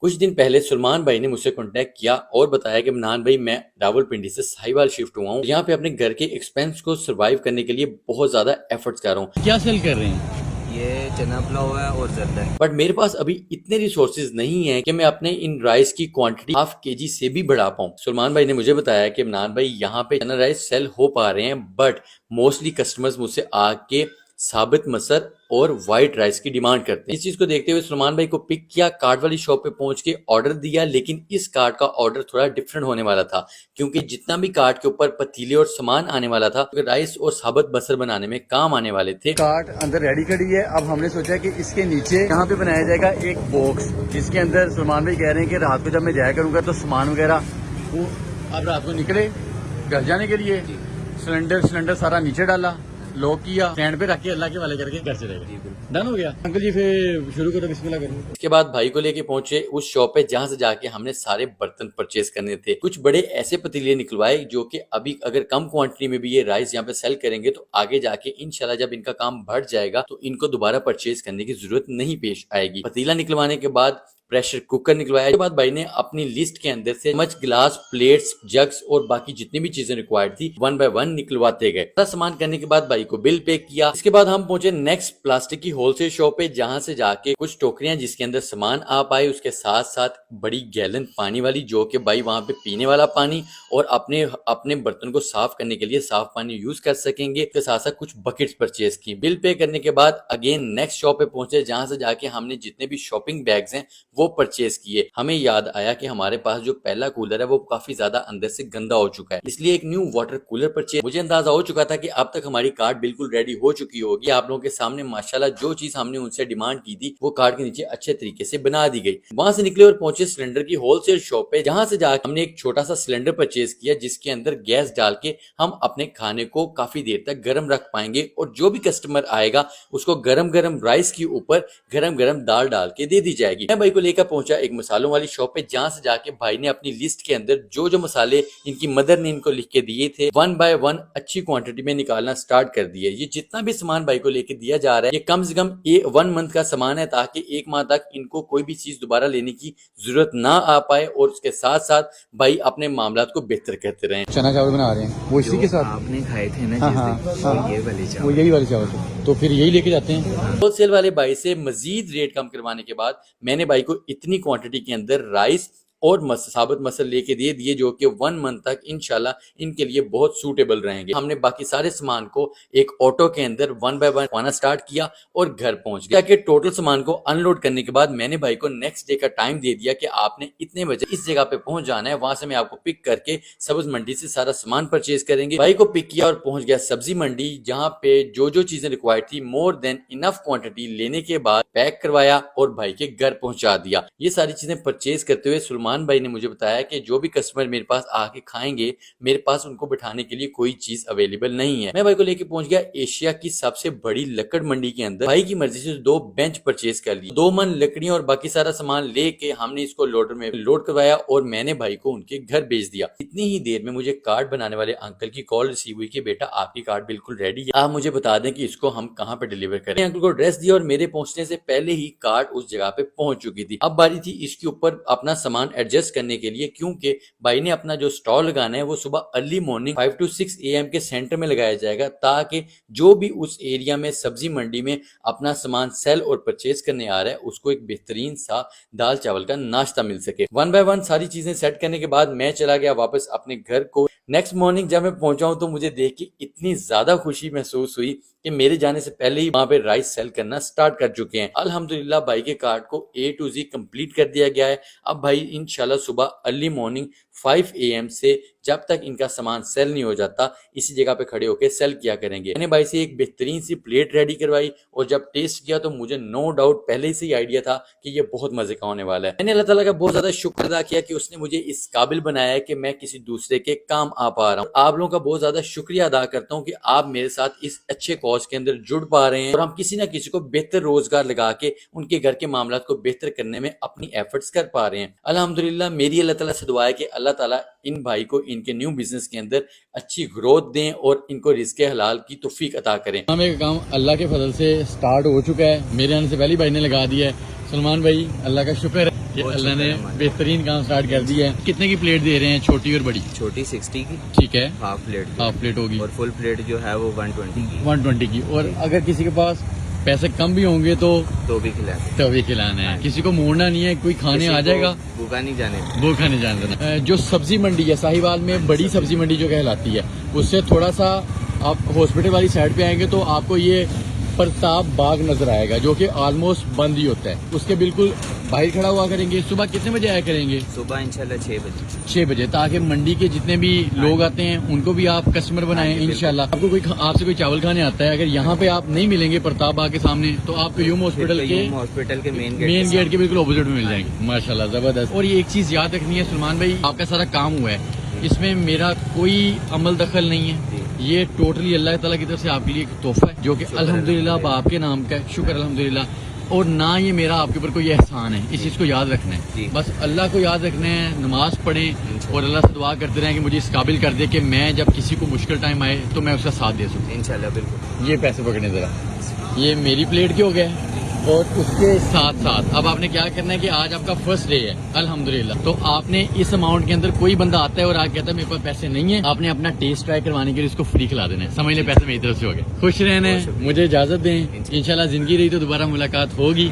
कुछ दिन पहले सलमान भाई ने मुझसे कांटेक्ट किया और बताया कि इमरान भाई मैं रावलपिंडी से साहिवाल शिफ्ट हुआ हूँ। यहाँ पे अपने घर के एक्सपेंस को सरवाइव करने के लिए बहुत ज्यादा एफर्ट्स कर रहा हूँ। क्या सेल कर रहे हैं? ये चना पुलाव है और जर्दा है। बट मेरे पास अभी इतने रिसोर्सेज नहीं है कि मैं अपने इन राइस की क्वांटिटी हाफ केजी से भी बढ़ा पाऊँ। सलमान भाई ने मुझे बताया कि इमरान भाई यहाँ पे चना राइस सेल हो पा रहे हैं, बट मोस्टली कस्टमर्स मुझसे आके साबित मसर और व्हाइट राइस की डिमांड करते हैं। इस चीज को देखते हुए सलमान भाई को पिक किया, कार्ड वाली शॉप पे पहुंच के ऑर्डर दिया। लेकिन इस कार्ड का ऑर्डर थोड़ा डिफरेंट होने वाला था, क्योंकि जितना भी कार्ड के ऊपर पतीले और सामान आने वाला था राइस और साबित मसर बनाने में काम आने वाले थे। कार्ड अंदर रेडी खड़ी है। अब हमने सोचा कि इसके नीचे यहाँ पे बनाया जाएगा एक बॉक्स, जिसके अंदर सलमान भाई कह रहे हैं कि रात को जब मैं जाया करूंगा तो सामान वगैरह वो अब रात को निकले घर जाने के लिए। सिलेंडर सारा नीचे डाला, लॉक किया, स्टैंड पे रख के अल्लाह के वाले करके घर चले गए। डन हो गया। अंकल जी फिर शुरू करो, बिस्मिल्लाह करो। इसके बाद भाई को लेके पहुंचे उस शॉप पे जहां से जाके हमने सारे बर्तन परचेज करने थे। कुछ बड़े ऐसे पतीले निकलवाए जो कि अभी अगर कम क्वांटिटी में भी ये राइस यहाँ पे सेल करेंगे तो आगे जाके इंशाल्लाह जब इनका काम बढ़ जाएगा तो इनको दोबारा परचेज करने की जरूरत नहीं पेश आएगी। पतीला निकलवाने के बाद प्रेशर कुकर निकलवाया। उसके बाद भाई ने अपनी लिस्ट के अंदर से चम्मच, गिलास, प्लेट्स, जग्स और बाकी जितनी भी चीजें रिक्वायर्ड थी वन बाय वन निकलवाते गए। सारा सामान करने के बाद भाई को बिल पे किया। इसके बाद हम पहुंचे नेक्स्ट प्लास्टिक की होलसेल शॉप पे, जहां से जाके कुछ टोकरियां जिसके अंदर सामान आ पाए, उसके साथ साथ बड़ी गैलन पानी वाली, जो कि भाई वहां पे पीने वाला पानी और अपने अपने बर्तन को साफ करने के लिए साफ पानी यूज कर सकेंगे। इसके साथ साथ कुछ बकेट्स परचेज की। बिल पे करने के बाद अगेन नेक्स्ट शॉप पे पहुंचे, जहां से जाके हमने जितने भी शॉपिंग बैग्स हैं वो परचेज किए। हमें याद आया कि हमारे पास जो पहला कूलर है वो काफी ज्यादा अंदर से गंदा हो चुका है, इसलिए एक न्यू वाटर कूलर परचेज। मुझे अंदाजा हो चुका था कि अब तक हमारी कार्ड बिल्कुल रेडी हो चुकी होगी। आप लोगों के सामने माशाल्लाह जो चीज हमने उनसे डिमांड की थी वो कार्ड के नीचे अच्छे तरीके से बना दी गई। वहां से निकले और पहुंचे सिलेंडर की होलसेल शॉप पे, जहां से जाकर हमने एक छोटा सा सिलेंडर परचेज किया, जिसके अंदर गैस डाल के हम अपने खाने को काफी देर तक गर्म रख पाएंगे और जो भी कस्टमर आएगा उसको गरम गरम राइस के ऊपर गरम गरम दाल डाल के दे दी जाएगी। मैं भाई को लेकर पहुंचा एक मसालों वाली शॉप पे, जहां से जाके भाई ने अपनी लिस्ट के अंदर जो जो मसाले इनकी मदर ने इनको लिख के दिए थे वन बाय वन अच्छी क्वांटिटी में निकालना स्टार्ट कर दिया। ये जितना भी सामान भाई को लेके दिया जा रहा है ये कम से कम 1 मंथ का सामान है, ताकि 1 माह तक इनको कोई भी चीज दोबारा लेने की जरूरत ना आ पाए और उसके साथ साथ भाई अपने मामलात को बेहतर करते रहे। चना चावल बना रहे हैं वो इसी के साथ आपने खाए थे ना, हाँ, जिस दिन, हाँ, वो ये वाले वो चावल। यही वाले चावल, तो फिर यही लेके जाते हैं। होलसेल वाले भाई से मजीद रेट कम करवाने के बाद मैंने भाई को इतनी क्वांटिटी के अंदर राइस और साबित मसल लेके दे दिए, जो कि 1 मंथ तक इंशाल्लाह इनके लिए बहुत सूटेबल रहेंगे। हमने बाकी सारे सामान को एक ऑटो के अंदर वन बाय वन आना स्टार्ट किया और घर पहुंच गया। कि टोटल सामान को अनलोड करने के बाद मैंने भाई को नेक्स्ट डे का टाइम दे दिया कि आपने इतने बजे इस जगह पे पहुंच जाना है, वहां से मैं आपको पिक करके सब्ज मंडी से सारा सामान परचेज करेंगे। भाई को पिक किया और पहुंच गया सब्जी मंडी, जहां पे जो जो चीजें रिक्वायर्ड थी मोर देन इनफ क्वांटिटी लेने के बाद पैक करवाया और भाई के घर पहुंचा दिया। ये सारी चीजें परचेज करते हुए सलमान भाई ने मुझे बताया कि जो भी कस्टमर मेरे पास आके खाएंगे मेरे पास उनको बिठाने के लिए कोई चीज अवेलेबल नहीं है। मैं भाई को लेके पहुंच गया एशिया की सबसे बड़ी लकड़ मंडी के अंदर। भाई की मर्जी से 2 बेंच परचेज कर ली, 2 मन लकड़ियां और बाकी सारा सामान लेके हमने इसको लोडर में लोड करवाया और मैंने भाई को उनके घर भेज दिया। इतनी ही देर में मुझे कार्ड बनाने वाले अंकल की कॉल रिसीव हुई कि बेटा आपकी कार्ड बिल्कुल रेडी है, आप मुझे बता दें कि इसको हम कहाँ पे डिलीवर करें। अंकल को एड्रेस दिया और मेरे पहुंचने से पहले ही कार्ड उस जगह पे पहुंच चुकी थी। अब बारी थी इसके ऊपर अपना सामान एडजस्ट करने के लिए, क्योंकि भाई ने अपना जो स्टॉल लगाना है वो सुबह अर्ली मॉर्निंग 5 to 6 AM के सेंटर में लगाया जाएगा, ताकि जो भी उस एरिया में सब्जी मंडी में अपना सामान सेल और परचेज करने आ रहा है उसको एक बेहतरीन सा दाल चावल का नाश्ता मिल सके। वन बाय वन सारी चीजें सेट करने के बाद मैं चला गया वापस अपने घर को। नेक्स्ट मॉर्निंग जब मैं पहुंचा हूं तो मुझे देख के इतनी ज्यादा खुशी महसूस हुई कि मेरे जाने से पहले ही वहां पे राइस सेल करना स्टार्ट कर चुके हैं। अल्हम्दुलिल्लाह भाई के कार्ड को A to Z कंप्लीट कर दिया गया है। अब भाई इंशाल्लाह सुबह अर्ली मॉर्निंग 5 AM से जब तक इनका सामान सेल नहीं हो जाता इसी जगह पे खड़े होकर सेल किया करेंगे। मैंने भाई से एक बेहतरीन सी प्लेट रेडी करवाई और जब टेस्ट किया तो मुझे नो डाउट पहले से ही आइडिया था कि ये बहुत मजे का होने वाला है। मैंने अल्लाह ताला का बहुत ज्यादा शुक्र अदा किया कि उसने मुझे इस काबिल बनाया है कि मैं किसी दूसरे के काम आ पा रहा हूँ। आप लोगों का बहुत ज्यादा शुक्रिया अदा करता हूँ कि आप मेरे साथ इस अच्छे कॉज के अंदर जुड़ पा रहे हैं और हम किसी ना किसी को बेहतर रोजगार लगा के उनके घर के मामला को बेहतर करने में अपनी एफर्ट्स कर पा रहे हैं। अल्हम्दुलिल्लाह मेरी अल्लाह ताला से दुआ है कि अल्लाह ताला इन भाई को इनके न्यू बिजनेस के अंदर अच्छी ग्रोथ दें और इनको रिज़्क़े हलाल की तौफीक अता करें। हमें का काम अल्लाह के फजल से स्टार्ट हो चुका है। मेरे आने से पहले भाई ने लगा दिया है। सलमान भाई अल्लाह का शुक्र है कि बहुत अल्लाह ने शुक्र है हमारा। बेहतरीन काम स्टार्ट कर दिया है। कितने की प्लेट दे रहे हैं, छोटी और बड़ी? छोटी 60 की, ठीक है, हाफ प्लेट की, हाफ प्लेट होगी और फुल प्लेट जो है वो 120 की, 120 की। और अगर किसी के पास पैसे कम भी होंगे तो भी खिलाते। तभी खिलाना है, किसी को मोड़ना नहीं है, कोई खाने किसी आ को जाएगा भूखा नहीं जाने। वो खाने जाने देना। जो सब्जी मंडी है साहिवाल में, बड़ी सब्जी मंडी जो कहलाती है, उससे थोड़ा सा आप हॉस्पिटल वाली साइड पे आएंगे तो आपको ये प्रताप बाग नजर आएगा, जो कि ऑलमोस्ट बंद ही होता है। उसके बिल्कुल बाहर खड़ा हुआ करेंगे। सुबह कितने बजे आया करेंगे? सुबह इंशाल्लाह 6 बजे। 6 बजे, ताकि मंडी के जितने भी लोग आते हैं उनको भी आप कस्टमर बनाएं हाँ जी, इंशाल्लाह। आपको कोई आपसे कोई चावल खाने आता है, अगर यहाँ पे आप नहीं मिलेंगे प्रताप बाग के सामने, तो आपको यूम हॉस्पिटल के हॉस्पिटल के मेन गेट के बिल्कुल ऑपोजिट में मिल जाएंगे। माशाल्लाह, जबरदस्त। और ये एक चीज याद रखनी है सलमान भाई, आपका सारा काम हुआ है, इसमें मेरा कोई अमल दखल नहीं है। ये टोटली अल्लाह ताला की तरफ से आपके लिए एक तोहफा है, जो कि अल्हम्दुलिल्लाह अब आपके नाम का है। शुक्र अल्हम्दुलिल्लाह। और ना ये मेरा आपके ऊपर कोई एहसान है, इस चीज़ को याद रखना है। बस अल्लाह को याद रखना है, नमाज पढ़ें और अल्लाह से दुआ करते रहें कि मुझे इस काबिल कर दे कि मैं जब किसी को मुश्किल टाइम आए तो मैं उसका साथ दे सकूँ। इंशाल्लाह बिल्कुल। ये पैसे पकड़ने जरा, ये मेरी प्लेट के हो गए। और उसके साथ साथ अब आपने क्या करना है कि आज आपका फर्स्ट डे है अल्हम्दुलिल्लाह, तो आपने इस अमाउंट के अंदर, कोई बंदा आता है और आज कहता है मेरे पास पैसे नहीं है, आपने अपना टेस्ट ट्राई करवाने के लिए इसको फ्री खिला देना है। समझ ले, पैसे मेरी तरफ से हो गए। खुश रहना है, मुझे इजाजत दें। इंशाल्लाह जिंदगी रही तो दोबारा मुलाकात होगी।